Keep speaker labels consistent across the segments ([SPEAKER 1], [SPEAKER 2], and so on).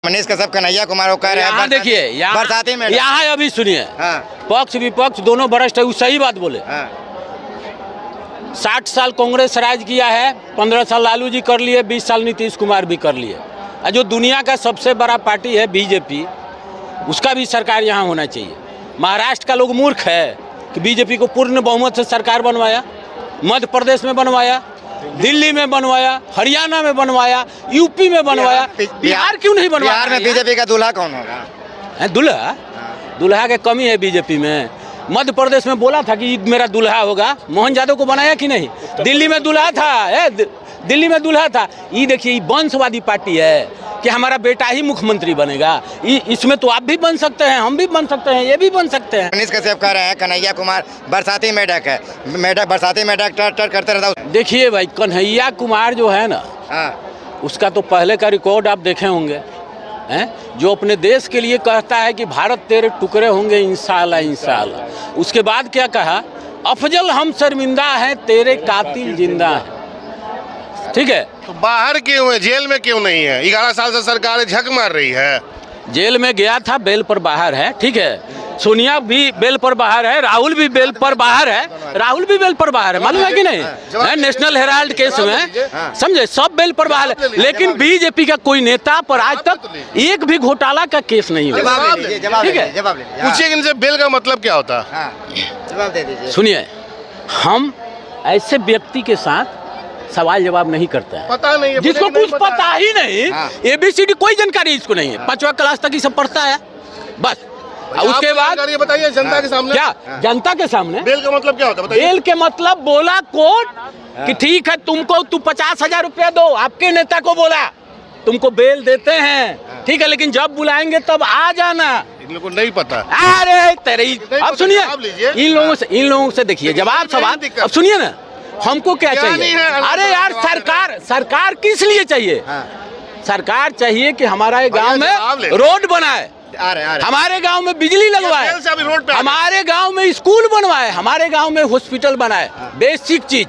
[SPEAKER 1] मनीष कश्यप कन्हैया कुमार को कह रहे हैं।
[SPEAKER 2] यहाँ देखिए,
[SPEAKER 1] बरसाती में
[SPEAKER 2] यहाँ अभी सुनिए, पक्ष विपक्ष दोनों भ्रष्ट है, वो सही बात बोले। 60 साल कांग्रेस राज किया है, 15 साल लालू जी कर लिए, 20 साल नीतीश कुमार भी कर लिए। और जो दुनिया का सबसे बड़ा पार्टी है बीजेपी, उसका भी सरकार यहाँ होना चाहिए। महाराष्ट्र का लोग मूर्ख है कि बीजेपी को पूर्ण बहुमत से सरकार बनवाया, मध्य प्रदेश में बनवाया, दिल्ली में बनवाया, हरियाणा में बनवाया, यूपी में बनवाया, बिहार क्यों नहीं बनवाया?
[SPEAKER 1] बिहार में बीजेपी का दूल्हा कौन होगा?
[SPEAKER 2] दूल्हा दूल्हा की कमी है बीजेपी में। मध्य प्रदेश में बोला था कि मेरा दूल्हा होगा, मोहन यादव को बनाया कि नहीं? दिल्ली में दूल्हा था, दिल्ली में दूल्हा था। ये देखिए, ये वंशवादी पार्टी है कि हमारा बेटा ही मुख्यमंत्री बनेगा। इसमें तो आप भी बन सकते हैं, हम भी बन सकते हैं, ये भी बन सकते हैं।
[SPEAKER 1] मनीष कश्यप कह रहे हैं कन्हैया कुमार बरसाती मेढक है, बरसाती मेढक टर करते रहता।
[SPEAKER 2] देखिए भाई, कन्हैया कुमार जो है ना, उसका तो पहले का रिकॉर्ड आप देखे होंगे, हैं? जो अपने देश के लिए कहता है कि भारत तेरे टुकड़े होंगे इंशाअल्लाह इंशाअल्लाह। उसके बाद क्या कहा? अफजल हम शर्मिंदा हैं, तेरे कातिल जिंदा हैं। ठीक है,
[SPEAKER 3] तो बाहर क्यों है, जेल में क्यों नहीं है? 11 साल से सरकार झक मार रही है।
[SPEAKER 2] जेल में गया था, बेल पर बाहर है। ठीक है, सोनिया भी बेल पर बाहर है, राहुल भी बेल पर बाहर है, राहुल भी बेल पर बाहर है, मालूम है कि नहीं? नेशनल हेराल्ड केस में, समझे, सब बेल पर बाहर है। लेकिन बीजेपी का कोई नेता पर आज तक एक भी घोटाला का केस नहीं हुआ। ठीक है,
[SPEAKER 3] पूछिए इनसे बेल का मतलब क्या होता है?
[SPEAKER 1] जवाब दे दीजिए।
[SPEAKER 2] सुनिए, हम ऐसे व्यक्ति के साथ सवाल जवाब नहीं करते हैं,
[SPEAKER 3] पता नहीं है,
[SPEAKER 2] जिसको कुछ पता ही नहीं, ABCD कोई जानकारी इसको नहीं है, 5वीं क्लास तक ये सब पढ़ता है बस। उसके बाद
[SPEAKER 3] बताइए जनता के सामने,
[SPEAKER 2] क्या जनता के सामने
[SPEAKER 3] बेल का मतलब क्या होता है?
[SPEAKER 2] बेल के मतलब बोला कोर्ट कि ठीक है, तुमको 50,000 रुपया दो, आपके नेता को बोला तुमको बेल देते हैं, ठीक है, लेकिन जब बुलाएंगे तब आ जाना।
[SPEAKER 3] इन लोगों को नहीं पता।
[SPEAKER 2] अरे तेरी, अब सुनिए, इन लोगों से देखिए जवाब सवाल। अब सुनिए ना, हमको क्या चाहिए? अरे यार, सरकार किस लिए चाहिए? सरकार चाहिए कि हमारा गांव में रोड बनाए, हमारे गांव में बिजली लगवाए, हमारे गांव में स्कूल बनवाए, हमारे गांव में हॉस्पिटल बनाए, बेसिक चीज।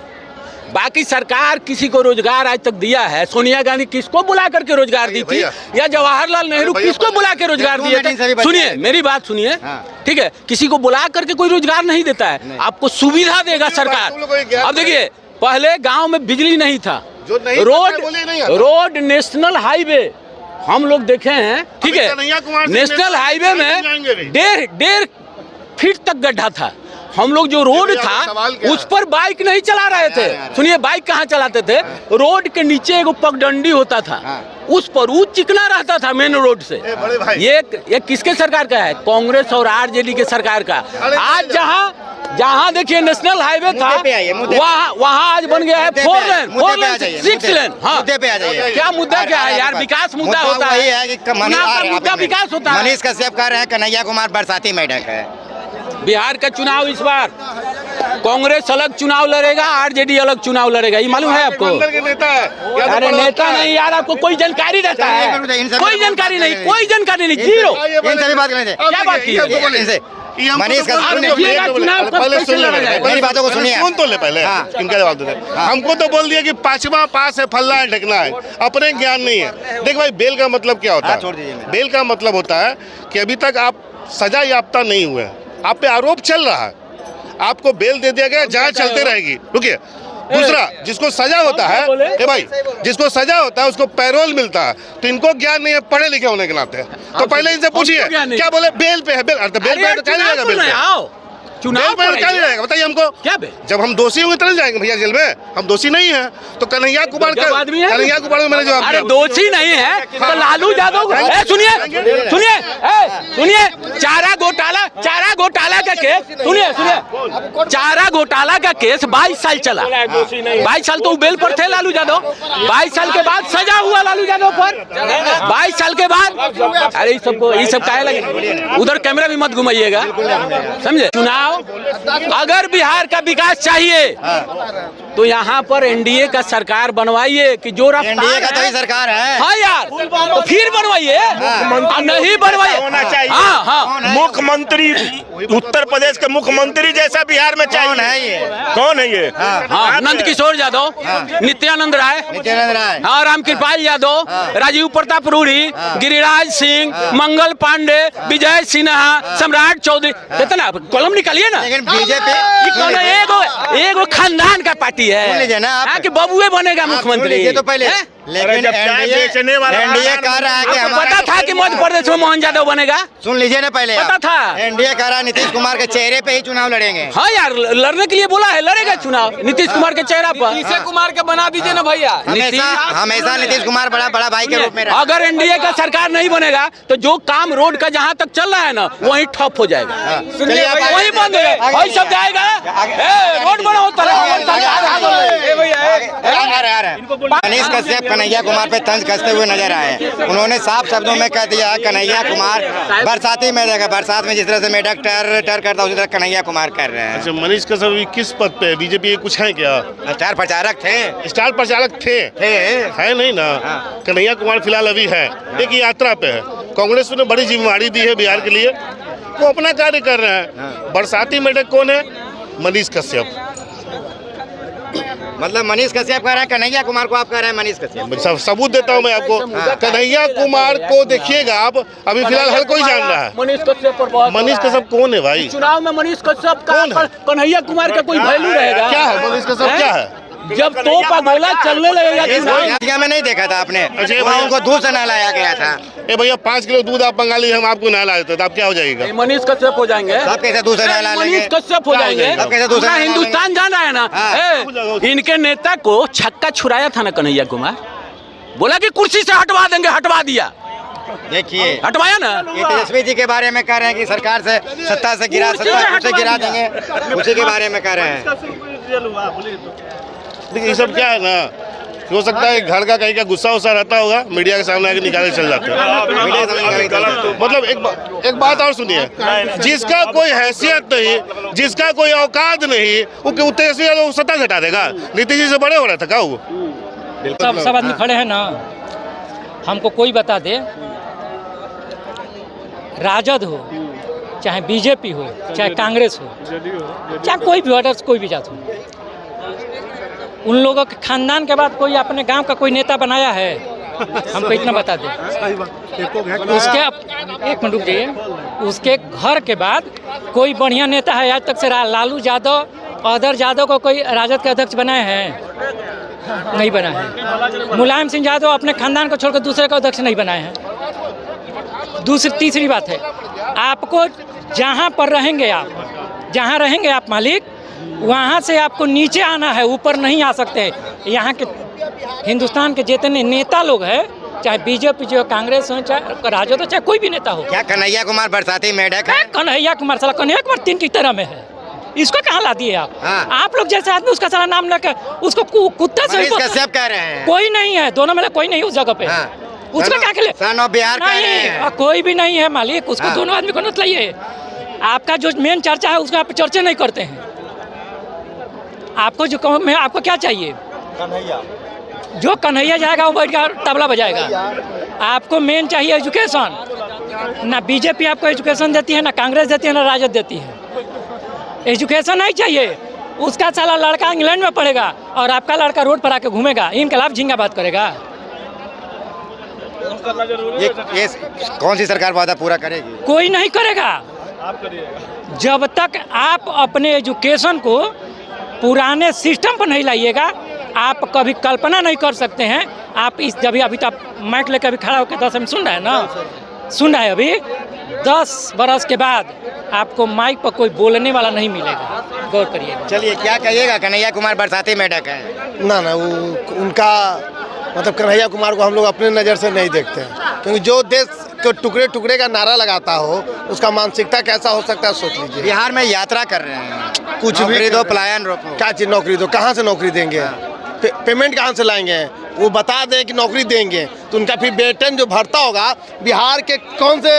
[SPEAKER 2] बाकी सरकार किसी को रोजगार आज तक दिया है? सोनिया गांधी किसको बुला करके रोजगार दी थी, या जवाहरलाल नेहरू किसको बुला के रोजगार दिए थे? सुनिए, मेरी बात सुनिए, ठीक है, किसी को बुला करके कोई रोजगार नहीं देता है, आपको सुविधा देगा सरकार। अब देखिए, पहले गांव में बिजली नहीं था, रोड नेशनल हाईवे हम लोग देखे हैं, ठीक है, नेशनल हाईवे में 1.5 फीट तक गड्ढा था। हम लोग जो रोड था उस पर बाइक नहीं चला रहे थे। सुनिए, बाइक कहाँ चलाते थे? रोड के नीचे एक पगडंडी होता था, उस पर वो चिकना रहता था मेन रोड से। ये किसके सरकार का है? कांग्रेस और RJD के सरकार का। आज जहाँ देखिए नेशनल हाईवे था, वहाँ आज बन गया है 4 लेन 6 लेन। हाँ, क्या मुद्दा क्या है यार? विकास मुद्दा होता है, मुद्दा विकास होता है।
[SPEAKER 1] मनीष कश्यप कह रहे हैं कन्हैया कुमार बरसाती मेढक है।
[SPEAKER 2] बिहार का चुनाव इस बार कांग्रेस अलग चुनाव लड़ेगा, RJD अलग चुनाव लड़ेगा, ये मालूम है आपको? अरे नेता नहीं यार, आपको कोई जानकारी रहता है? कोई जानकारी नहीं, कोई जानकारी नहीं, जीरो।
[SPEAKER 1] इनसे भी बात करेंगे, क्या बात की इनसे? मनीष मेरी बातों को सुनिए,
[SPEAKER 3] सुन तो ले पहले, इनका जवाब दे। हमको तो बोल दिया कि 5वां पास है, फलना है, ढकना है, अपने ज्ञान नहीं है। देख भाई, बेल का मतलब क्या होता है? बेल का मतलब होता है कि अभी तक आप सजा याफ्ता नहीं हुए, आप पे आरोप चल रहा है, आपको बेल दे दिया गया, जांच चलते रहेगी। रुकिए, दूसरा, जिसको सजा होता है भाई, जिसको सजा होता है उसको पैरोल मिलता है, तो इनको ज्ञान नहीं है पढ़े लिखे होने के नाते। तो पहले इनसे पूछिए, क्या बोले? बेल पे है, बेल पे तो क्या जाएगा? बेल पे चुनाव पर क्या जाएगा? बताइए हमको। क्या बे? जब हम दोषी होंगे तब जाएंगे भैया जेल में, हम दोषी नहीं है। तो कन्हैया कुमार का कन्हैया कुमार को मैंने जवाब दिया,
[SPEAKER 2] दोषी नहीं है तो लालू यादव। सुनिए, चारा घोटाला का केस, सुनिए, चारा घोटाला का केस 22 साल चला। 22 साल तो बेल पर थे लालू यादव। 22 साल के बाद सजा हुआ लालू यादव पर। 22 साल के बाद, अरे ये सब काहे लगे? उधर कैमरा भी मत घुमाइएगा, समझे? चुनाव, अगर बिहार का विकास चाहिए तो यहाँ पर NDA का सरकार बनवाइए कि जो
[SPEAKER 1] NDA का तो सरकार है।
[SPEAKER 2] हाँ यार, तो फिर बनवाइए, नहीं बनवाइए।
[SPEAKER 4] मुख्यमंत्री उत्तर प्रदेश के मुख्यमंत्री जैसा बिहार में चाहिए।
[SPEAKER 1] कौन है ये?
[SPEAKER 4] कौन है ये?
[SPEAKER 2] हाँ, नंद किशोर यादव, नित्यानंद राय, हाँ, रामकृपाल यादव, राजीव प्रताप रूढ़ी, गिरिराज सिंह, मंगल पांडे, विजय सिन्हा, सम्राट चौधरी, कितना कॉलम निकालिए ना।
[SPEAKER 1] लेकिन बीजेपी
[SPEAKER 2] एगो खानदान का पार्टी है कि बबुए बनेगा मुख्यमंत्री।
[SPEAKER 1] तो पहले लेकिन एनडीए कह रहा है कि
[SPEAKER 2] पता था कि मध्य प्रदेश में मोहन यादव बनेगा।
[SPEAKER 1] सुन लीजिए ना, पहले
[SPEAKER 2] पता था।
[SPEAKER 1] एनडीए कह रहा है नीतीश कुमार के चेहरे पे ही चुनाव लड़ेंगे।
[SPEAKER 2] हाँ यार, लड़ने के लिए बोला है, लड़ेगा चुनाव नीतीश कुमार के चेहरा पर।
[SPEAKER 5] नीतीश कुमार के बना दीजिए ना भैया।
[SPEAKER 1] हमेशा नीतीश कुमार बड़ा भाई के रूप में रहा।
[SPEAKER 2] अगर एनडीए का सरकार नहीं बनेगा तो जो काम रोड का जहाँ तक चल रहा है ना, वही ठप हो जाएगा, वही बंद हो जाएगा, वही सब जाएगा। रोड बना होता
[SPEAKER 1] मनीष कश्यप कन्हैया कुमार पे तंज कसते हुए नजर आए। उन्होंने साफ शब्दों में कह दिया कन्हैया कुमार बरसाती में रहेगा, बरसात में जिस तरह से मेढक टर करता उसी तरह कन्हैया कुमार कर रहे हैं।
[SPEAKER 3] अच्छा, मनीष कश्यप किस पद पे? बीजेपी कुछ है क्या?
[SPEAKER 1] स्टार प्रचारक थे।
[SPEAKER 3] स्टार प्रचारक थे है नहीं ना। कन्हैया कुमार फिलहाल अभी है, एक यात्रा पे है। कांग्रेस ने बड़ी जिम्मेवारी दी है बिहार के लिए, वो अपना कार्य कर रहे हैं। बरसाती मेढक कौन है? मनीष कश्यप।
[SPEAKER 1] मतलब मनीष कश्यप कह रहे हैं कन्हैया कुमार को, आप कह रहे हैं मनीष कश्यप।
[SPEAKER 3] सबूत देता हूं मैं आपको। कन्हैया कुमार को देखिएगा आप, अभी फिलहाल हर कोई जान रहा है।
[SPEAKER 2] मनीष कश्यप
[SPEAKER 3] कौन है भाई?
[SPEAKER 2] चुनाव में मनीष कश्यप का कन्हैया कुमार का कोई वैल्यू रहेगा?
[SPEAKER 3] क्या है मनीष कश्यप? क्या है?
[SPEAKER 2] जब तोपा गोला चलने लगेगा चुनाव
[SPEAKER 1] में नहीं देखा था आपने? उनको दूध से नहलाया गया था।
[SPEAKER 3] ए भैया 5 किलो दूध आप मंगा लीजिए, हम आपको नहला देते तो आप क्या हो जाएगा?
[SPEAKER 2] मनीष कश्यप हो जाएंगे।
[SPEAKER 1] सब कैसे दूसरे नहला लेंगे?
[SPEAKER 2] मनीष कश्यप हो जाएंगे। पूरा हिंदुस्तान जान रहा है ना। इनके नेता को छक्का छुड़ाया था ना कन्हैया कुमार, बोला कि कुर्सी से हटवा देंगे, हटवा दिया।
[SPEAKER 1] देखिए
[SPEAKER 2] हटवाया ना।
[SPEAKER 1] ये तेजस्वी जी के बारे में कह रहे हैं कि सरकार से सत्ता से गिरा देंगे, उसी के बारे में कह रहे हैं।
[SPEAKER 3] देखिए ये सब क्या है ना, हो सकता है घर का कहीं का गुस्सा उस्सा रहता होगा, मीडिया के सामने आके निकाले चल जाते हैं। मतलब एक बात और सुनिए, जिसका कोई हैसियत नहीं, जिसका कोई औकात नहीं, वो तेजस्वी यादव सत्ता से हटा देगा? नीतीश जी से बड़े हो रहा था क्या वो?
[SPEAKER 5] सब आदमी खड़े हैं ना, हमको कोई बता दे, राजद हो चाहे बीजेपी हो चाहे कांग्रेस हो चाहे कोई भी अदर्स कोई भी जात हो, उन लोगों के खानदान के बाद कोई अपने गांव का कोई नेता बनाया है? हमको इतना बता दे। उसके एक मिनट रुक जाइए, उसके घर के बाद कोई बढ़िया नेता है आज तक से? लालू यादव, अदर यादव को कोई राजद के अध्यक्ष बनाए हैं? नहीं बना है। मुलायम सिंह यादव अपने खानदान को छोड़कर दूसरे का अध्यक्ष नहीं बनाए हैं। तीसरी बात है, आपको जहाँ पर रहेंगे आप, जहाँ रहेंगे आप मालिक, वहाँ से आपको नीचे आना है, ऊपर नहीं आ सकते। यहाँ के हिंदुस्तान के जितने नेता लोग हैं, चाहे बीजेपी हो, कांग्रेस हो, चाहे राजद हो, चाहे कोई भी नेता हो।
[SPEAKER 1] क्या कन्हैया कुमार बरसाती मेढक है?
[SPEAKER 5] कन्हैया कुमार साला, कन्हैया कुमार 3 की तरह में है। इसको कहाँ ला दिए आप? आप लोग जैसे आदमी उसका सारा नाम लेकर उसको कुत्ता से
[SPEAKER 1] सब कह रहे हैं।
[SPEAKER 5] कोई नहीं है, दोनों में कोई नहीं उस जगह पे। उसका क्या खेले?
[SPEAKER 1] सन ऑफ बिहार
[SPEAKER 5] नहीं, कोई भी नहीं है मालिक, उसको दोनों आदमी को मत लाइए। आपका जो मेन चर्चा है उसको आप चर्चा नहीं करते हैं। आपको जो कहूँ मैं, आपको क्या चाहिए? जो कन्हैया जाएगा वो बैठ कर तबला बजाएगा। आपको मेन चाहिए एजुकेशन। ना बीजेपी आपको एजुकेशन देती है, ना कांग्रेस देती है, ना राजद देती है। एजुकेशन नहीं चाहिए। उसका साला लड़का इंग्लैंड में पढ़ेगा और आपका लड़का रोड पर आके घूमेगा, इनकलाब झिंगाबाद करेगा।
[SPEAKER 1] ये कौन सी सरकार वादा पूरा करेगी?
[SPEAKER 5] कोई नहीं करेगा। आप करिएगा। जब तक आप अपने एजुकेशन को पुराने सिस्टम पर नहीं लाइएगा, आप कभी कल्पना नहीं कर सकते हैं। आप इस जब अभी तक माइक लेकर अभी खड़ा होकर 10 मिनट सुन रहा है ना, सुन रहा है। अभी 10 बरस के बाद आपको माइक पर कोई बोलने वाला नहीं मिलेगा, गौर करिएगा।
[SPEAKER 1] चलिए, क्या कहिएगा? कन्हैया कुमार बरसाती मेढक है
[SPEAKER 6] ना? वो उनका मतलब कन्हैया कुमार को हम लोग अपने नज़र से नहीं देखते हैं, क्योंकि जो देश को टुकड़े टुकड़े का नारा लगाता हो, उसका मानसिकता कैसा हो सकता है सोच लीजिए।
[SPEAKER 1] बिहार में यात्रा कर रहे हैं,
[SPEAKER 6] कुछ भी
[SPEAKER 1] दो, पलायन रोको।
[SPEAKER 6] क्या चीज़ नौकरी दो? कहाँ से नौकरी देंगे? पेमेंट कहाँ से लाएंगे? वो बता दें कि नौकरी देंगे तो उनका फिर वेतन जो भरता होगा बिहार के कौन से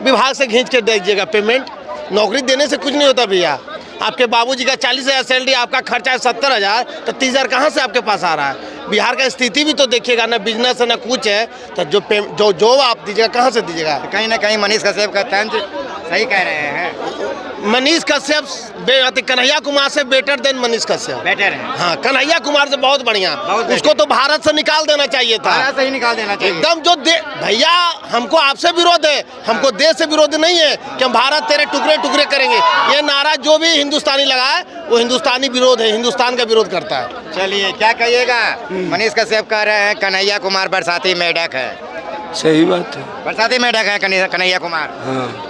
[SPEAKER 6] विभाग से खींच के दीजिएगा पेमेंट? नौकरी देने से कुछ नहीं होता भैया। आपके बाबूजी का 40,000 सैलरी, आपका खर्चा है 70,000, तो 30,000 कहाँ से आपके पास आ रहा है? बिहार का स्थिति भी तो देखिएगा ना, बिजनेस है ना कुछ है, तो जो आप दीजिएगा कहाँ से दीजिएगा?
[SPEAKER 1] कहीं ना कहीं मनीष कश्यप का तंज सही कह रहे हैं।
[SPEAKER 6] मनीष कश्यप कन्हैया कुमार से better than Manish Kashyap.
[SPEAKER 1] Better है।
[SPEAKER 6] हाँ, कन्हैया कुमार से बहुत बढ़िया।
[SPEAKER 1] बहुत
[SPEAKER 6] उसको तो भारत से निकाल देना चाहिए था।
[SPEAKER 1] भारत से ही निकाल देना चाहिए
[SPEAKER 6] एकदम। जो भैया हमको आपसे विरोध है, हमको देश से विरोध नहीं है कि हम भारत तेरे टुकड़े टुकड़े करेंगे। ये नारा जो भी हिंदुस्तानी लगाए वो हिंदुस्तानी विरोध है, हिंदुस्तान का विरोध करता है।
[SPEAKER 1] चलिए, क्या कहिएगा? मनीष कश्यप कह रहे हैं कन्हैया कुमार बरसाती मेढक है।
[SPEAKER 7] सही बात है।
[SPEAKER 1] बरसाती मेढक है कन्हैया कुमार।
[SPEAKER 7] हाँ।